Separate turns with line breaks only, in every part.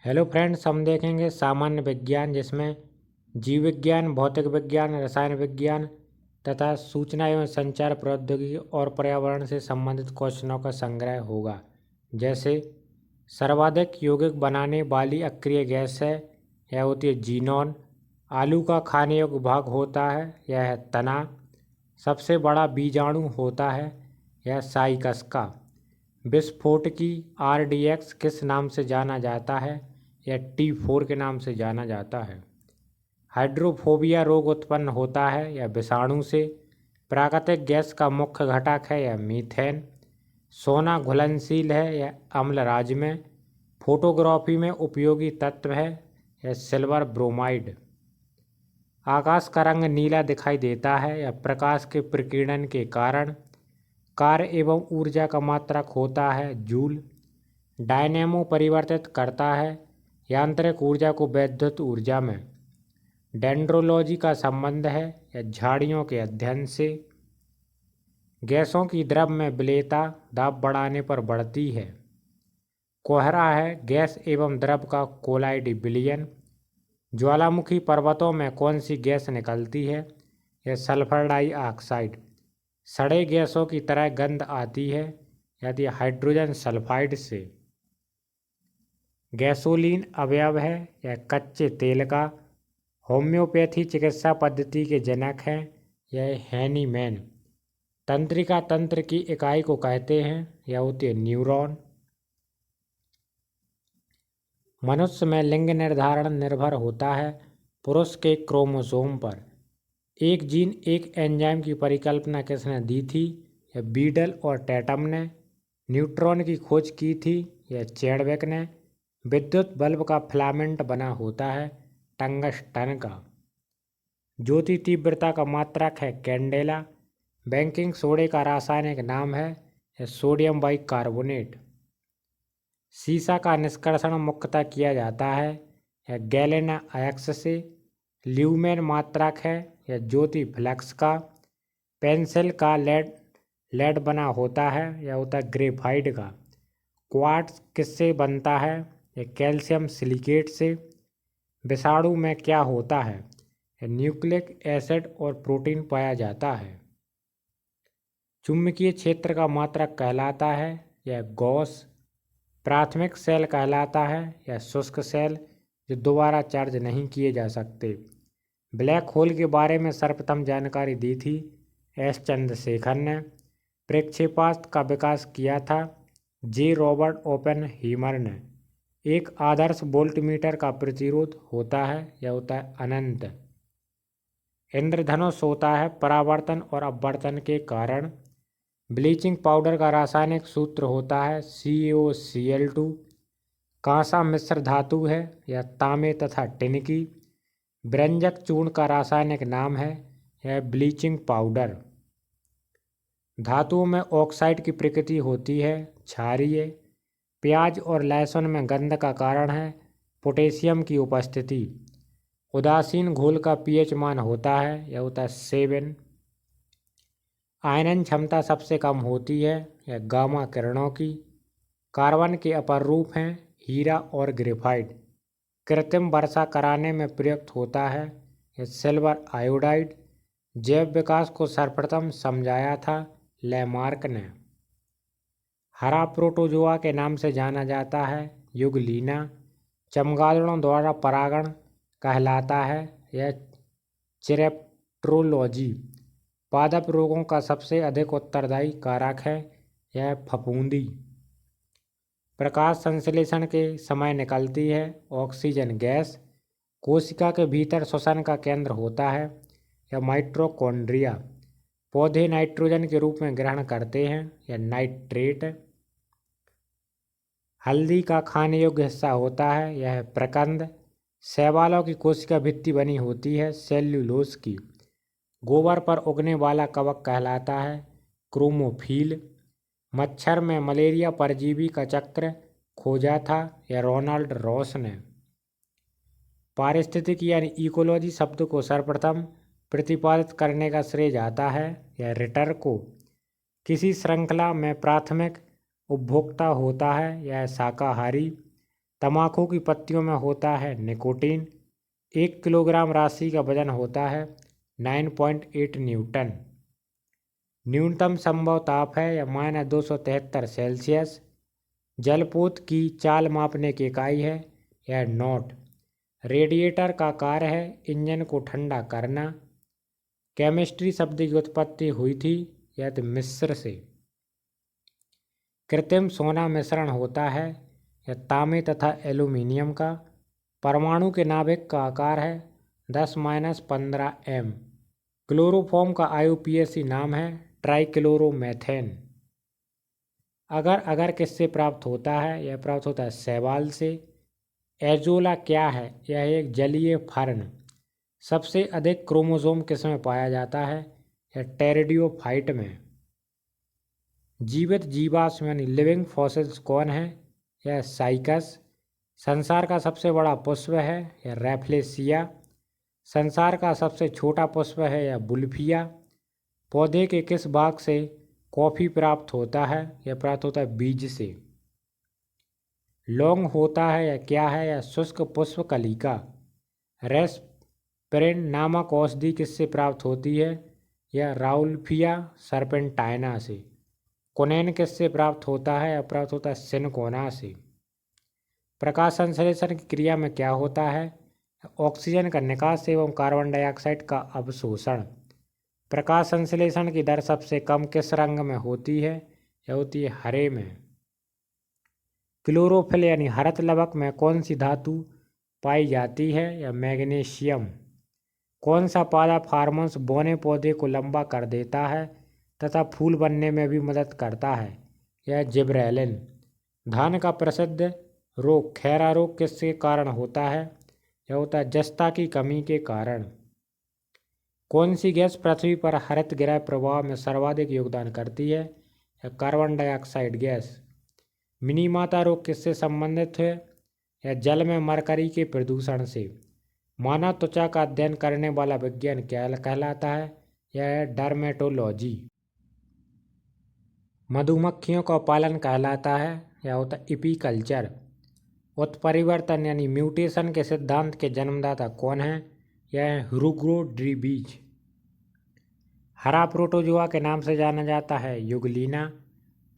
Hello friends, हम देखेंगे सामान्य विज्ञान, जिसमें जीव विज्ञान, भौतिक विज्ञान, रसायन विज्ञान तथा सूचना एवं संचार प्रौद्योगिकी और पर्यावरण से संबंधित क्वेश्चनों का संग्रह होगा। जैसे सर्वाधिक यौगिक बनाने वाली अक्रिय गैस है, यह होती है जीनॉन। आलू का खाने योग्य भाग होता है, यह है तना। सबसे बड़ा बीजाणु होता है, यह साइकस। विस्फोट की RDX किस नाम से जाना जाता है? यह T4 के नाम से जाना जाता है। हाइड्रोफोबिया रोग उत्पन्न होता है यह विषाणु से। प्राकृतिक गैस का मुख्य घटक है यह मीथेन। सोना घुलनशील है यह अम्लराज में। फोटोग्राफी में उपयोगी तत्व है यह सिल्वर ब्रोमाइड। आकाश का रंग नीला दिखाई देता है यह प्रकाश के प्रकीर्णन के कारण। कार्य एवं ऊर्जा का मात्रक होता है जूल। डायनेमो परिवर्तित करता है यांत्रिक ऊर्जा को वैद्युत ऊर्जा में। डेंड्रोलॉजी का संबंध है यह झाड़ियों के अध्ययन से। गैसों की द्रव में विलेयता दाब बढ़ाने पर बढ़ती है। कोहरा है गैस एवं द्रव का कोलाइड विलयन। ज्वालामुखी पर्वतों में कौन सी गैस निकलती है? यह सल्फर डाइऑक्साइड। सड़े गैसों की तरह गंध आती है यदि हाइड्रोजन सल्फाइड से। गैसोलीन अवयव है यह कच्चे तेल का। होम्योपैथी चिकित्सा पद्धति के जनक हैं यह हैनीमैन। तंत्रिका तंत्र की इकाई को कहते हैं, यह होती है न्यूरॉन। मनुष्य में लिंग निर्धारण निर्भर होता है पुरुष के क्रोमोसोम पर। एक जीन एक एंजाइम की परिकल्पना किसने दी थी? यह बीडल और टैटम ने। न्यूट्रॉन की खोज की थी यह चैडविक ने। विद्युत बल्ब का फिलामेंट बना होता है टंगस्टन का। ज्योति तीव्रता का मात्रक है कैंडेला। बेकिंग सोडे का रासायनिक नाम है यह सोडियम बाइकार्बोनेट। सीसा का निष्कर्षण मुख्यतः किया जाता है यह गैलेना अयस्क से। ल्यूमेन मात्रक है यह ज्योति फ्लक्स का। पेंसिल का लेड बना होता है यह होता है ग्रेफाइट का। क्वार्ट्ज किससे बनता है? यह कैल्शियम सिलिकेट से। विषाणु में क्या होता है? यह न्यूक्लिक एसिड और प्रोटीन पाया जाता है। चुंबकीय क्षेत्र का मात्रक कहलाता है यह गॉस। प्राथमिक सेल कहलाता है यह शुष्क सेल जो दोबारा चार्ज नहीं किए जा सकते। ब्लैक होल के बारे में सर्वप्रथम जानकारी दी थी S चंद्रशेखर ने। प्रक्षेपास्त्र का विकास किया था J रॉबर्ट ओपेनहीमर ने। एक आदर्श वोल्टमीटर का प्रतिरोध होता है यह होता है अनंत। इंद्रधनुष होता है परावर्तन और अपवर्तन के कारण। ब्लीचिंग पाउडर का रासायनिक सूत्र होता है CaOCl2। कांसा मिश्र धातु है यह तांबे तथा टिन की। व्यंजक चूर्ण का रासायनिक नाम है यह ब्लीचिंग पाउडर। धातुओं में ऑक्साइड की प्रकृति होती है क्षारीय। प्याज और लहसुन में गंध का कारण है पोटेशियम की उपस्थिति। उदासीन घोल का pH मान होता है यह होता है 7। आयनन क्षमता सबसे कम होती है यह गामा किरणों की। कार्बन के अपर रूप हैं हीरा और ग्रेफाइट। कृत्रिम वर्षा कराने में प्रयुक्त होता है यह सिल्वर आयोडाइड। जैव विकास को सर्वप्रथम समझाया था लैमार्क ने। हरा प्रोटोजोआ के नाम से जाना जाता है युगलीना। चमगादड़ों द्वारा परागण कहलाता है यह चिरेप्ट्रोलॉजी। पादप रोगों का सबसे अधिक उत्तरदायी कारक है यह फफूंदी। प्रकाश संश्लेषण के समय निकलती है ऑक्सीजन गैस। कोशिका के भीतर श्वसन का केंद्र होता है यह माइटोकॉन्ड्रिया। पौधे नाइट्रोजन के रूप में ग्रहण करते हैं यह नाइट्रेट। हल्दी का खाने योग्य हिस्सा होता है यह प्रकंद। शैवालों की कोशिका भित्ति बनी होती है सेल्यूलोज की। गोबर पर उगने वाला कवक कहलाता है क्रोमोफिल। मच्छर में मलेरिया परजीवी का चक्र खोजा था यह रोनाल्ड रॉस ने। पारिस्थितिकी यानी इकोलॉजी शब्द को सर्वप्रथम प्रतिपादित करने का श्रेय जाता है यह रिटर को। किसी श्रृंखला में प्राथमिक उपभोक्ता होता है यह शाकाहारी तम्बाकू की पत्तियों में होता है निकोटीन। 1 किलोग्राम राशि का वजन होता है 9.8 न्यूटन। न्यूनतम संभव ताप है या -273 सेल्सियस। जलपोत की चाल मापने की इकाई है यह नॉट। रेडिएटर का कार्य है इंजन को ठंडा करना। केमिस्ट्री शब्द की उत्पत्ति हुई थी यह मिस्र से। कृत्रिम सोना मिश्रण होता है यह तांबे तथा एल्यूमीनियम का। परमाणु के नाभिक का आकार है 10-15 m। क्लोरोफॉर्म का IUPAC नाम है ट्राइक्लोरोमेथेन। अगर किससे प्राप्त होता है यह प्राप्त होता है शैवाल से। एजोला क्या है यह एक जलीय फर्न। सबसे अधिक क्रोमोसोम किसमें पाया जाता है यह टेरिडोफाइट में। जीवित जीवाश्म यानी लिविंग फॉसिल्स कौन है यह साइकस। संसार का सबसे बड़ा पुष्प है यह रैफ्लेसिया। संसार का सबसे छोटा पुष्प है यह बुल्फिया। पौधे के किस भाग से कॉफी प्राप्त होता है यह प्राप्त होता है बीज से। लौंग होता है या क्या है यह शुष्क पुष्प कलिका। रेस्पिरिन नामक औषधि किससे प्राप्त होती है यह राउल्फिया सर्पेंटाइना से। कुनैन किससे प्राप्त होता है यह प्राप्त होता है सिनकोना से। प्रकाश संश्लेषण की क्रिया में क्या होता है ऑक्सीजन का निकास एवं कार्बन डाइऑक्साइड का अवशोषण। प्रकाश संश्लेषण की दर सबसे कम किस रंग में होती है यह होती है हरे में। क्लोरोफिल यानी हरत लवक में कौन सी धातु पाई जाती है या मैग्नीशियम। कौन सा पादप हार्मोन्स बौने पौधे को लंबा कर देता है तथा फूल बनने में भी मदद करता है यह जिब्रेलिन। धान का प्रसिद्ध रोग खैरा रोग किसके कारण होता है यह होता है जस्ता की कमी के कारण। कौन सी गैस पृथ्वी पर हरित गृह प्रभाव में सर्वाधिक योगदान करती है यह कार्बन डाइऑक्साइड गैस। मिनीमाता रोग किससे संबंधित है यह जल में मरकरी के प्रदूषण से। मानव त्वचा का अध्ययन करने वाला विज्ञान क्या कहलाता है यह है डर्मेटोलॉजी। मधुमक्खियों का पालन कहलाता है यह होता है एपीकल्चर। उत्परिवर्तन यानी म्यूटेशन के सिद्धांत के जन्मदाता कौन है यह है ह्यूगो ड्रीबीज। हरा प्रोटोजोआ के नाम से जाना जाता है युगलीना।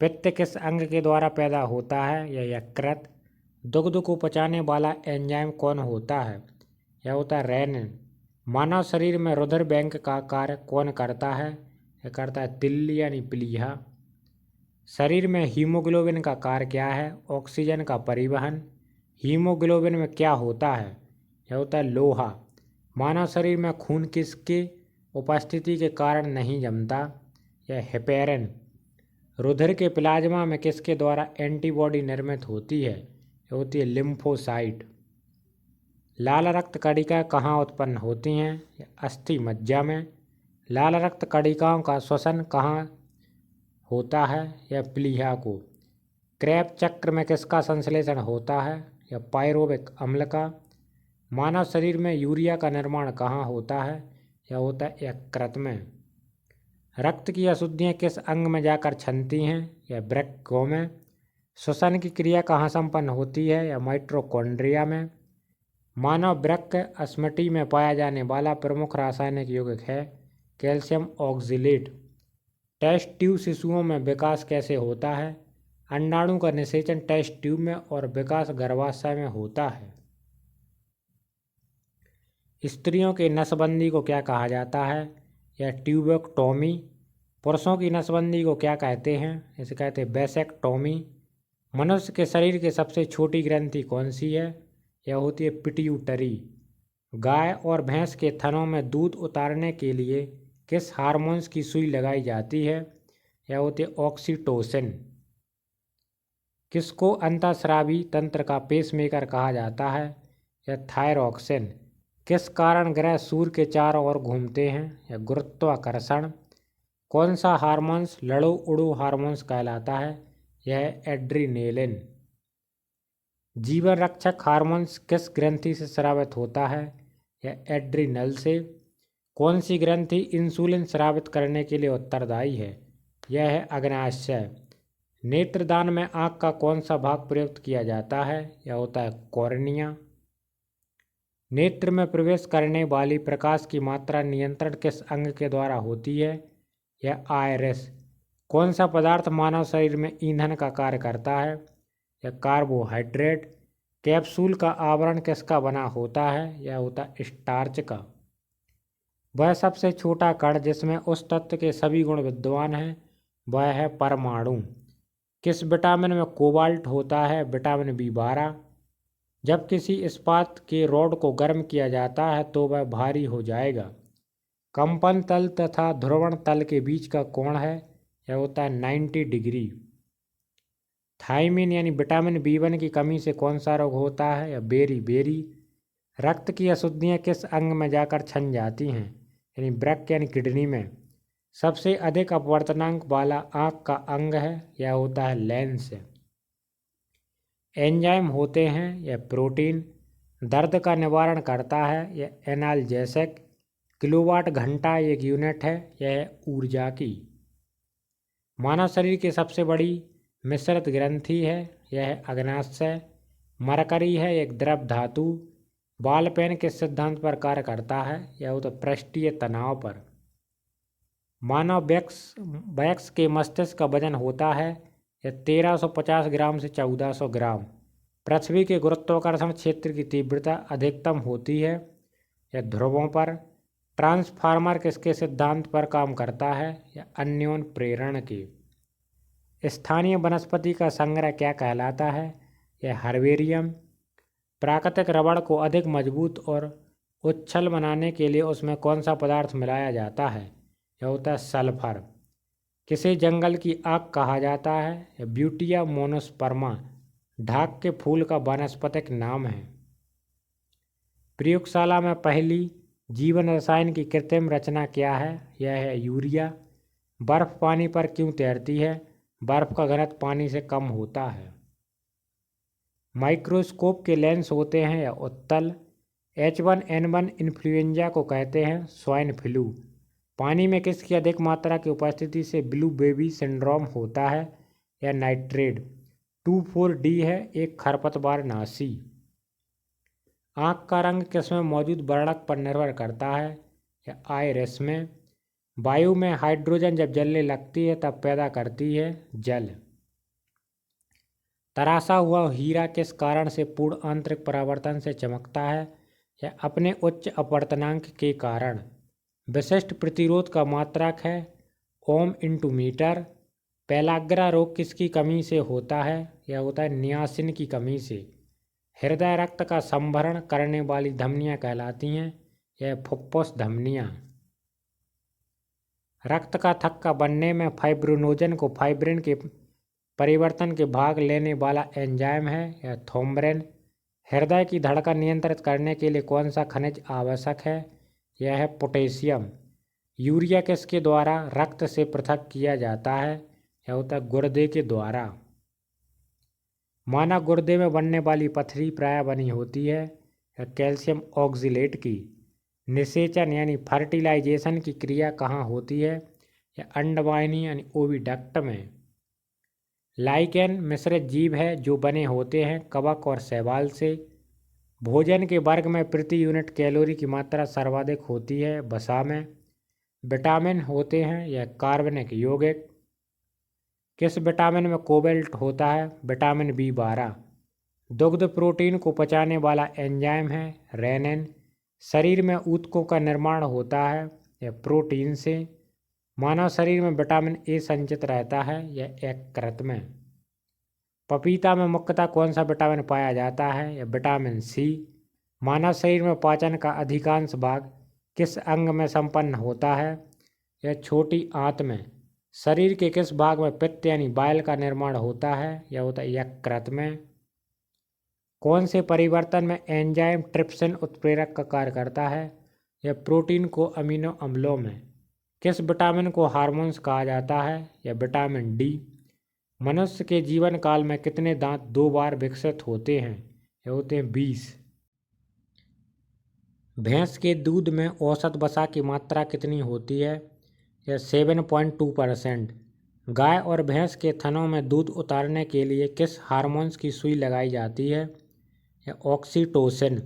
पित्त किस अंग के द्वारा पैदा होता है यह यकृत। दुग्ध को पचाने वाला एंजाइम कौन होता है यह होता है रेनिन। मानव शरीर में रुधिर बैंक का कार्य कौन करता है यह करता है तिल्ली यानी प्लीहा। शरीर में हीमोग्लोबिन का कार्य क्या है ऑक्सीजन का परिवहन। हीमोग्लोबिन में क्या होता है यह होता है लोहा। मानव शरीर में खून किसके उपस्थिति के कारण नहीं जमता यह हेपेरिन। रुधिर के प्लाज्मा में किसके द्वारा एंटीबॉडी निर्मित होती है यह होती है लिम्फोसाइट। लाल रक्त कणिका कहाँ उत्पन्न होती हैं अस्थि मज्जा में। लाल रक्त कणिकाओं का श्वसन कहाँ होता है यह प्लीहा को। क्रैब चक्र में किसका संश्लेषण होता है यह पायरोविक अम्ल का। मानव शरीर में यूरिया का निर्माण कहाँ होता है यह होता है यकृत में। रक्त की अशुद्धियाँ किस अंग में जाकर छनती हैं यह वृक्कों में। श्वसन की क्रिया कहाँ संपन्न होती है यह माइटोकॉन्ड्रिया में। मानव वृक्क अस्मटी में पाया जाने वाला प्रमुख रासायनिक यौगिक है कैल्शियम ऑक्जेलेट। टेस्ट ट्यूब शिशुओं में विकास कैसे होता है अंडाणु का निषेचन टेस्ट ट्यूब में और विकास गर्भाशय में होता है। स्त्रियों की नसबंदी को क्या कहा जाता है यह ट्यूबेक्टोमी। पुरुषों की नसबंदी को क्या कहते हैं इसे कहते हैं वैसेक्टोमी। मनुष्य के शरीर की सबसे छोटी ग्रंथि कौन सी है यह होती है पिट्यूटरी। गाय और भैंस के थनों में दूध उतारने के लिए किस हार्मोन्स की सुई लगाई जाती है यह होती है ऑक्सीटोसिन। किसको अंतःस्रावी तंत्र का पेसमेकर कहा जाता है यह थायरॉक्सिन। किस कारण ग्रह सूर्य के चारों ओर घूमते हैं यह गुरुत्वाकर्षण। कौन सा हार्मोन्स लड़ो उड़ो हार्मोन्स कहलाता है यह एड्रीनेलिन। जीवन रक्षक हार्मोन्स किस ग्रंथि से स्रावित होता है यह एड्रिनल से। कौन सी ग्रंथि इंसुलिन स्रावित करने के लिए उत्तरदायी है यह है अग्नाशय। नेत्रदान में आँख का कौन सा भाग प्रयुक्त किया जाता है? यह होता है कॉर्निया। नेत्र में प्रवेश करने वाली प्रकाश की मात्रा नियंत्रण किस अंग के द्वारा होती है? यह आइरिस। कौन सा पदार्थ मानव शरीर में ईंधन का कार्य करता है? यह कार्बोहाइड्रेट। कैप्सूल का आवरण किसका बना होता है? यह होता है स्टार्च का। वह सबसे छोटा कण जिसमें उस तत्व के सभी गुण विद्यमान हैं वह है परमाणु। किस विटामिन में कोबाल्ट होता है? Vitamin B12। जब किसी इस्पात के रॉड को गर्म किया जाता है तो वह भारी हो जाएगा। कंपन तल तथा ध्रुवण तल के बीच का कोण है, यह होता है 90 डिग्री। थायमिन यानी विटामिन B1 की कमी से कौन सा रोग होता है? या बेरी। रक्त की अशुद्धियाँ किस अंग में जाकर छन जाती हैं? यानी वृक्क यानी किडनी में। सबसे अधिक अपवर्तनांक वाला आँख का अंग है, यह होता है लेंस। एंजाइम होते हैं यह प्रोटीन। दर्द का निवारण करता है यह एनाल्जेसिक। किलोवाट घंटा एक यूनिट है, यह है ऊर्जा की। मानव शरीर की सबसे बड़ी मिश्रित ग्रंथि है, यह है अग्नाशय। मरकरी है एक द्रव धातु। बॉल पेन किस सिद्धांत पर कार्य करता है? यह होता है पृष्ठीय तनाव पर। मानव वयस्क के मस्तिष्क का वजन होता है यह 1350 ग्राम से 1400 ग्राम। पृथ्वी के गुरुत्वाकर्षण क्षेत्र की तीव्रता अधिकतम होती है यह ध्रुवों पर। ट्रांसफार्मर किसके सिद्धांत पर काम करता है? यह अन्योन प्रेरण के। स्थानीय वनस्पति का संग्रह क्या कहलाता है? यह हर्बेरियम। प्राकृतिक रबड़ को अधिक मजबूत और उच्छल बनाने के लिए उसमें कौन सा पदार्थ मिलाया जाता है? यह होता है सल्फर। किसे जंगल की आग कहा जाता है? यह ब्यूटिया मोनोस्पर्मा ढाक के फूल का वानस्पतिक नाम है। प्रयोगशाला में पहली जीवन रसायन की कृत्रिम रचना क्या है? यह है यूरिया। बर्फ पानी पर क्यों तैरती है? बर्फ का घनत्व पानी से कम होता है। माइक्रोस्कोप के लेंस होते हैं या उत्तल। H1N1 इन्फ्लुएंजा को कहते हैं स्वाइन फ्लू। पानी में किसकी अधिक मात्रा की उपस्थिति से ब्लू बेबी सिंड्रोम होता है? या नाइट्रेट। 2,4-D है एक खरपतवार नाशी। आँख का रंग किसमें मौजूद वर्णक पर निर्भर करता है? या आइरिस में। वायु में हाइड्रोजन जब जलने लगती है तब पैदा करती है जल। तराशा हुआ हीरा किस कारण से पूर्ण आंतरिक परावर्तन से चमकता है? या अपने उच्च अपवर्तनांक के कारण। विशिष्ट प्रतिरोध का मात्रक है ओम इंटू मीटर। पेलाग्रा रोग किसकी कमी से होता है? यह होता है नियासिन की कमी से। हृदय रक्त का संभरण करने वाली धमनियाँ कहलाती हैं, यह फुफ्फुस धमनियाँ। रक्त का थक्का बनने में फाइब्रिनोजन को फाइब्रिन के परिवर्तन के भाग लेने वाला एंजाइम है, यह थ्रोम्बिन। हृदय की धड़कन नियंत्रित करने के लिए कौन सा खनिज आवश्यक है? यह है पोटेशियम। यूरिया किसके द्वारा रक्त से पृथक किया जाता है? यह होता है गुर्दे के द्वारा। मानव गुर्दे में बनने वाली पथरी प्रायः बनी होती है कैल्शियम ऑक्जिलेट की। निषेचन यानी फर्टिलाइजेशन की क्रिया कहाँ होती है? या अंडवाहिनी यानी ओविडक्ट में। लाइकेन मिश्रित जीव है जो बने होते हैं कवक और शैवाल से। भोजन के वर्ग में प्रति यूनिट कैलोरी की मात्रा सर्वाधिक होती है वसा में। विटामिन होते हैं यह कार्बनिक यौगिक। किस विटामिन में कोबाल्ट होता है? Vitamin B12। दुग्ध प्रोटीन को पचाने वाला एंजाइम है रेनिन। शरीर में ऊतकों का निर्माण होता है यह प्रोटीन से। मानव शरीर में विटामिन A संचित रहता है यह यकृत में। पपीता में मुख्यतः कौन सा विटामिन पाया जाता है? यह विटामिन C। मानव शरीर में पाचन का अधिकांश भाग किस अंग में संपन्न होता है? यह छोटी आंत में। शरीर के किस भाग में पित्त यानी बाइल का निर्माण होता है? यह होता है यकृत में। कौन से परिवर्तन में एंजाइम ट्रिप्सिन उत्प्रेरक का कार्य करता है? यह प्रोटीन को अमीनो अम्लों में। किस विटामिन को हार्मोन्स कहा जाता है? यह विटामिन D। मनुष्य के जीवन काल में कितने दांत 2 बार विकसित होते हैं? यह होते हैं 20। भैंस के दूध में औसत वसा की मात्रा कितनी होती है? यह 7.2%। गाय और भैंस के थनों में दूध उतारने के लिए किस हार्मोन्स की सुई लगाई जाती है? या ऑक्सीटोसिन।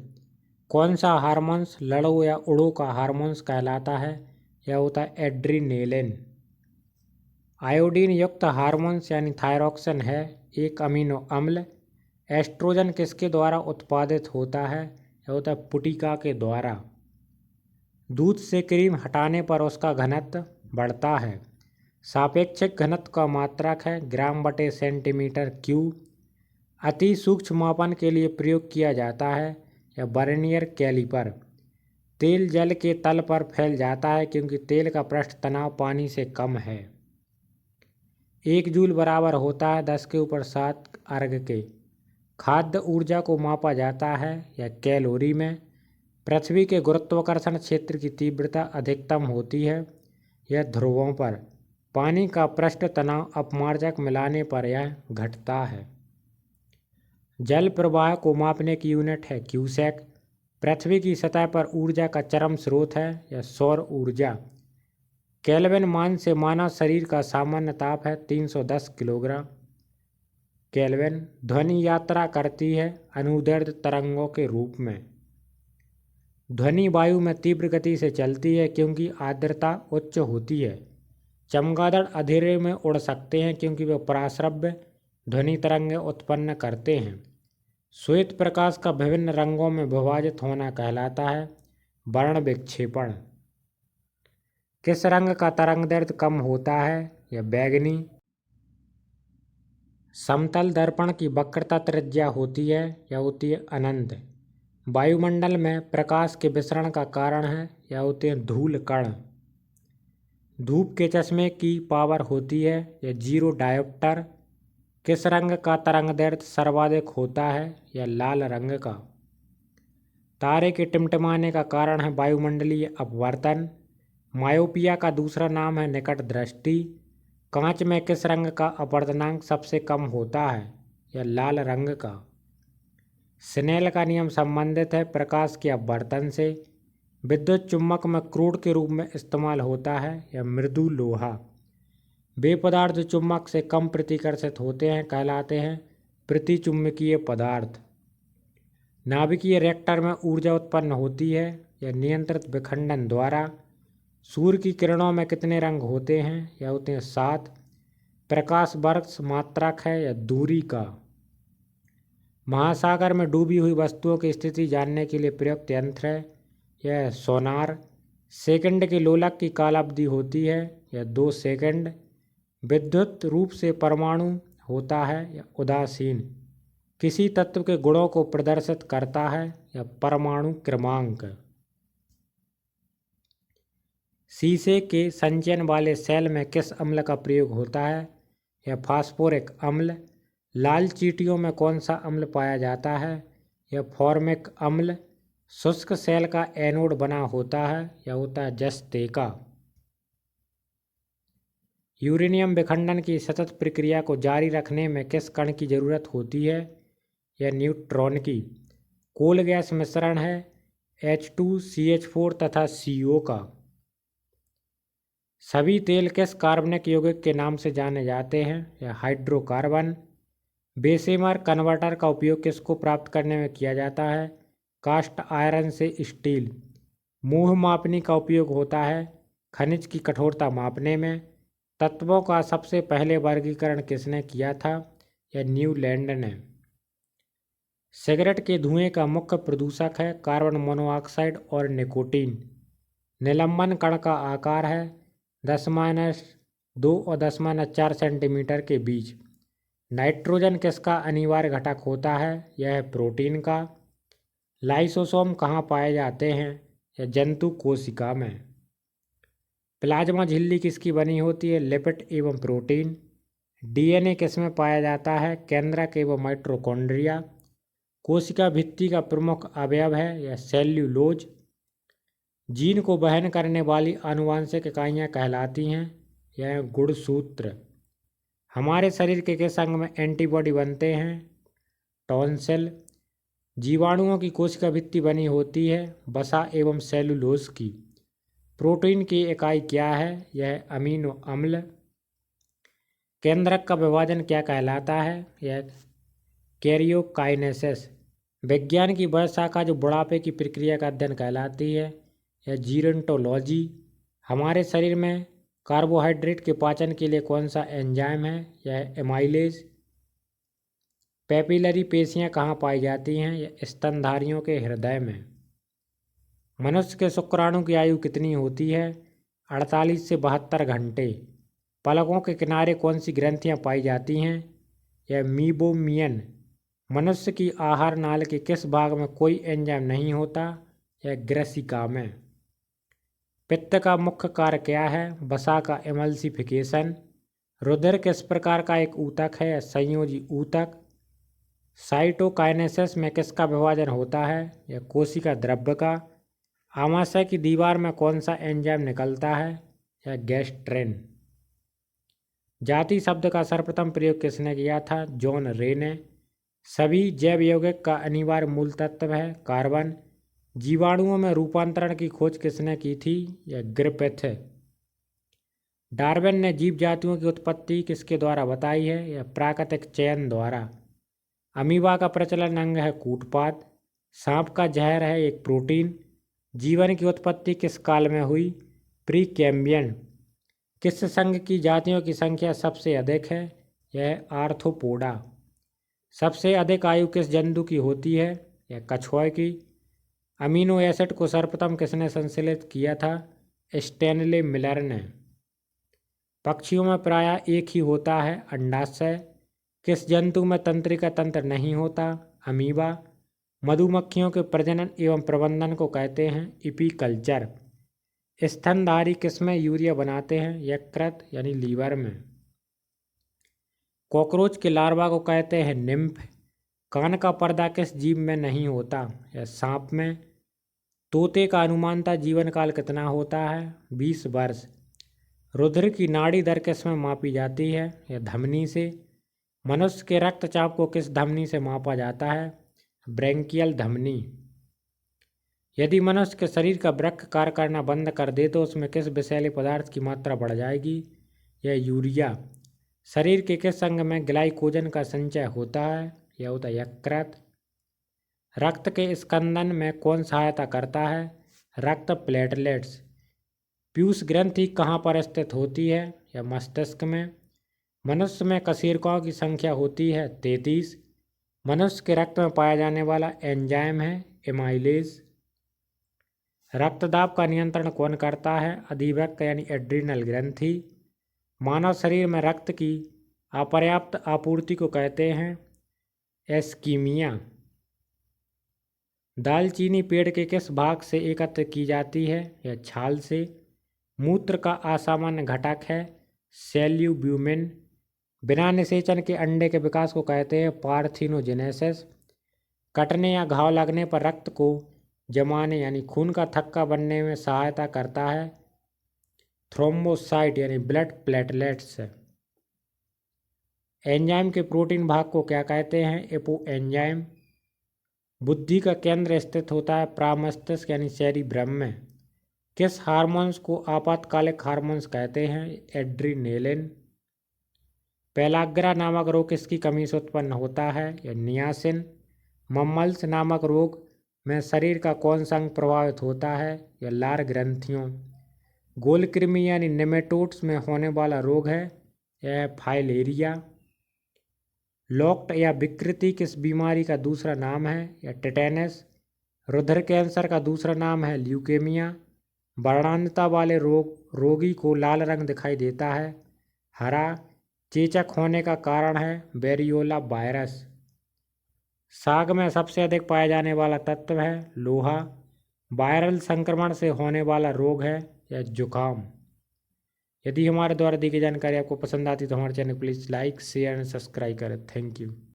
कौन सा हार्मोन्स लड़ो या उड़ो का हार्मोन्स कहलाता है? यह होता है एड्रीनेलिन। आयोडीन युक्त हार्मोन्स यानी थायरॉक्सिन है एक अमीनो अम्ल। एस्ट्रोजन किसके द्वारा उत्पादित होता है? यह होता है पुटिका के द्वारा। दूध से क्रीम हटाने पर उसका घनत्व बढ़ता है। सापेक्षिक घनत्व का मात्रक है ग्राम बटे सेंटीमीटर क्यूब। अति सूक्ष्म मापन के लिए प्रयोग किया जाता है या वर्नियर कैलिपर। तेल जल के तल पर फैल जाता है क्योंकि तेल का पृष्ठ तनाव पानी से कम है। 1 जूल बराबर होता है 10⁻⁷ अर्ग के। खाद्य ऊर्जा को मापा जाता है या कैलोरी में। पृथ्वी के गुरुत्वाकर्षण क्षेत्र की तीव्रता अधिकतम होती है यह ध्रुवों पर। पानी का पृष्ठ तनाव अपमार्जक मिलाने पर यह घटता है। जल प्रवाह को मापने की यूनिट है क्यूसेक। पृथ्वी की सतह पर ऊर्जा का चरम स्रोत है या सौर ऊर्जा। केल्विन मान से मानव शरीर का सामान्य ताप है 310 किलोग्राम केल्विन। ध्वनि यात्रा करती है अनुदैर्ध्य तरंगों के रूप में। ध्वनि वायु में तीव्र गति से चलती है क्योंकि आर्द्रता उच्च होती है। चमगादड़ अंधेरे में उड़ सकते हैं क्योंकि वे पराश्रव्य ध्वनि तरंगें उत्पन्न करते हैं। श्वेत प्रकाश का विभिन्न रंगों में विभाजित होना कहलाता है वर्ण विक्षेपण। किस रंग का तरंगदैर्ध्य कम होता है? या बैंगनी। समतल दर्पण की वक्रता त्रिज्या होती है या होती है अनंत। वायुमंडल में प्रकाश के विसरण का कारण है या होते हैं धूल कण। धूप के चश्मे की पावर होती है या 0 डायोप्टर। किस रंग का तरंगदैर्ध्य सर्वाधिक होता है? या लाल रंग का। तारे के टिमटिमाने का कारण है वायुमंडलीय अपवर्तन। मायोपिया का दूसरा नाम है निकट दृष्टि। कांच में किस रंग का अपवर्तनांक सबसे कम होता है? या लाल रंग का। स्नेल का नियम संबंधित है प्रकाश के अपवर्तन से। विद्युत चुम्बक में क्रूड के रूप में इस्तेमाल होता है या मृदु लोहा। वे पदार्थ जो चुम्बक से कम प्रतिकर्षित होते हैं कहलाते हैं प्रतिचुम्बकीय पदार्थ। नाभिकीय रिएक्टर में ऊर्जा उत्पन्न होती है या नियंत्रित विखंडन द्वारा। सूर्य की किरणों में कितने रंग होते हैं? या होते हैं 7। प्रकाश वर्ष मात्रक है या दूरी का। महासागर में डूबी हुई वस्तुओं की स्थिति जानने के लिए प्रयुक्त यंत्र है यह सोनार। सेकंड के लोलक की कालावधि होती है या 2 सेकंड। विद्युत रूप से परमाणु होता है या उदासीन। किसी तत्व के गुणों को प्रदर्शित करता है या परमाणु क्रमांक। शीशे के संचयन वाले सेल में किस अम्ल का प्रयोग होता है? या फास्फोरिक अम्ल। लाल चींटियों में कौन सा अम्ल पाया जाता है? या फॉर्मिक अम्ल। शुष्क सेल का एनोड बना होता है या होता है जस्तेका। यूरेनियम विखंडन की सतत प्रक्रिया को जारी रखने में किस कण की जरूरत होती है? या न्यूट्रॉन की। कोल गैस मिश्रण है H2CH4 तथा CO का। सभी तेल किस कार्बनिक यौगिक के नाम से जाने जाते हैं? या हाइड्रोकार्बन। बेशेमर कन्वर्टर का उपयोग किसको प्राप्त करने में किया जाता है? कास्ट आयरन से स्टील। मोह मापनी का उपयोग होता है खनिज की कठोरता मापने में। तत्वों का सबसे पहले वर्गीकरण किसने किया था? या न्यूलैंड ने। सिगरेट के धुएं का मुख्य प्रदूषक है कार्बन मोनोऑक्साइड और निकोटीन। निलंबन कण का आकार है 10-2 और 10-4 सेंटीमीटर के बीच। नाइट्रोजन किसका अनिवार्य घटक होता है? यह है प्रोटीन का। लाइसोसोम कहाँ पाए जाते हैं? या जंतु कोशिका में। प्लाज्मा झिल्ली किसकी बनी होती है? लिपिड एवं प्रोटीन। DNA किसमें पाया जाता है? केंद्रक एवं माइटोकॉन्ड्रिया। कोशिका भित्ति का प्रमुख अवयव है या सेल्यूलोज। जीन को वहन करने वाली आनुवांशिक इकाइयाँ कहलाती हैं यह गुणसूत्र। हमारे शरीर के किस अंग में एंटीबॉडी बनते हैं? टॉन्सिल। जीवाणुओं की कोशिका भित्ति बनी होती है वसा एवं सेलुलोज की। प्रोटीन की इकाई क्या है? यह अमीनो अम्ल। केंद्रक का विभाजन क्या कहलाता है? यह कैरियोकाइनेसिस। विज्ञान की वह शाखा जो बुढ़ापे की प्रक्रिया का अध्ययन कहलाती है, यह जीरोंटोलॉजी। हमारे शरीर में कार्बोहाइड्रेट के पाचन के लिए कौन सा एंजाइम है? यह एमाइलेज। पेपिलरी पेशियाँ कहाँ पाई जाती हैं? यह स्तनधारियों के हृदय में। मनुष्य के शुक्राणु की आयु कितनी होती है? 48 से 72 घंटे। पलकों के किनारे कौन सी ग्रंथियाँ पाई जाती हैं? यह मीबोमियन। मनुष्य की आहार नाल के किस भाग में कोई एंजाइम नहीं होता? यह ग्रसिका में। पित्त का मुख्य कार्य क्या है? वसा का एमल्सिफिकेशन। रुधिर किस प्रकार का एक ऊतक है? यह संयोजी ऊतक। साइटोकाइनेसिस में किसका विभाजन होता है? यह कोशिका द्रव्य का। आमाशय की दीवार में कौन सा एंजाइम निकलता है? यह गैस्ट्रेन। जाति शब्द का सर्वप्रथम प्रयोग किसने किया था? जॉन रे ने। सभी जैव यौगिक का अनिवार्य मूल तत्व है कार्बन। जीवाणुओं में रूपांतरण की खोज किसने की थी? यह ग्रिफिथ। डार्विन ने जीव जातियों की उत्पत्ति किसके द्वारा बताई है? यह प्राकृतिक चयन द्वारा। अमीबा का प्रचलन अंग है कूटपाद। सांप का जहर है एक प्रोटीन। जीवन की उत्पत्ति किस काल में हुई? Pre Cambrian. किस संघ की जातियों की संख्या सबसे अधिक है? यह आर्थ्रोपोडा। सबसे अधिक आयु किस जंतु की होती है? यह कछुए की। अमीनो एसिड को सर्वप्रथम किसने संश्लेषित किया था? स्टैनले मिलर ने। पक्षियों में प्रायः एक ही होता है अंडाशय। किस जंतु में तंत्रिका तंत्र नहीं होता? अमीबा। मधुमक्खियों के प्रजनन एवं प्रबंधन को कहते हैं एपीकल्चर। स्तनधारी किसमें यूरिया बनाते हैं? यकृत यानी लीवर में। कॉकरोच के लार्वा को कहते हैं निम्फ। कान का पर्दा किस जीव में नहीं होता? यह सांप में। तोते का अनुमानतः जीवन काल कितना होता है? 20 वर्ष। रुधिर की नाड़ी दर किस में मापी जाती है? यह धमनी से। मनुष्य के रक्तचाप को किस धमनी से मापा जाता है? ब्रैंकियल धमनी। यदि मनुष्य के शरीर का वृक्क कार्य करना बंद कर दे तो उसमें किस विषैले पदार्थ की मात्रा बढ़ जाएगी? यह यूरिया। शरीर के किस अंग में ग्लाइकोजन का संचय होता है? यह होता है यकृत। रक्त के स्कंदन में कौन सहायता करता है? रक्त प्लेटलेट्स। पीयूष ग्रंथि कहाँ पर स्थित होती है? यह मस्तिष्क में। मनुष्य में कशेरुकों की संख्या होती है 33। मनुष्य के रक्त में पाया जाने वाला एंजाइम है एमाइलेज। रक्तदाब का नियंत्रण कौन करता है? अधिवृक्क यानी एड्रिनल ग्रंथि। मानव शरीर में रक्त की अपर्याप्त आपूर्ति को कहते हैं एस्कीमिया। दालचीनी पेड़ के किस भाग से एकत्र की जाती है? यह छाल से। मूत्र का असामान्य घटक है सेल्यूब्यूमिन। बिना निषेचन के अंडे के विकास को कहते हैं पार्थिनोजेनेसिस। कटने या घाव लगने पर रक्त को जमाने यानी खून का थक्का बनने में सहायता करता है थ्रोम्बोसाइट यानी ब्लड प्लेटलेट्स। एंजाइम के प्रोटीन भाग को क्या कहते हैं? Apo enzyme. बुद्धि का केंद्र स्थित होता है प्रामस्तिष्क यानी सेरिब्रम में। किस हार्मोन्स को आपातकालिक हार्मोन्स कहते हैं? एड्रीनेलिन। पेलाग्रा नामक रोग किसकी कमी से उत्पन्न होता है? यह नियासिन। मम्मल्स नामक रोग में शरीर का कौन सा अंग प्रभावित होता है? यह लार ग्रंथियों। गोलकृमि यानी नेमेटोड्स में होने वाला रोग है यह फाइलेरिया। लॉक्ट या विकृति किस बीमारी का दूसरा नाम है? या टेटेनस। रुधिर कैंसर का दूसरा नाम है ल्यूकेमिया। वर्णांधता वाले रोगी को लाल रंग दिखाई देता है हरा। चेचक होने का कारण है वेरियोला वायरस। साग में सबसे अधिक पाया जाने वाला तत्व है लोहा। वायरल संक्रमण से होने वाला रोग है या जुकाम। यदि हमारे द्वारा दी गई जानकारी आपको पसंद आती तो हमारे channel please like share and subscribe करें। Thank you.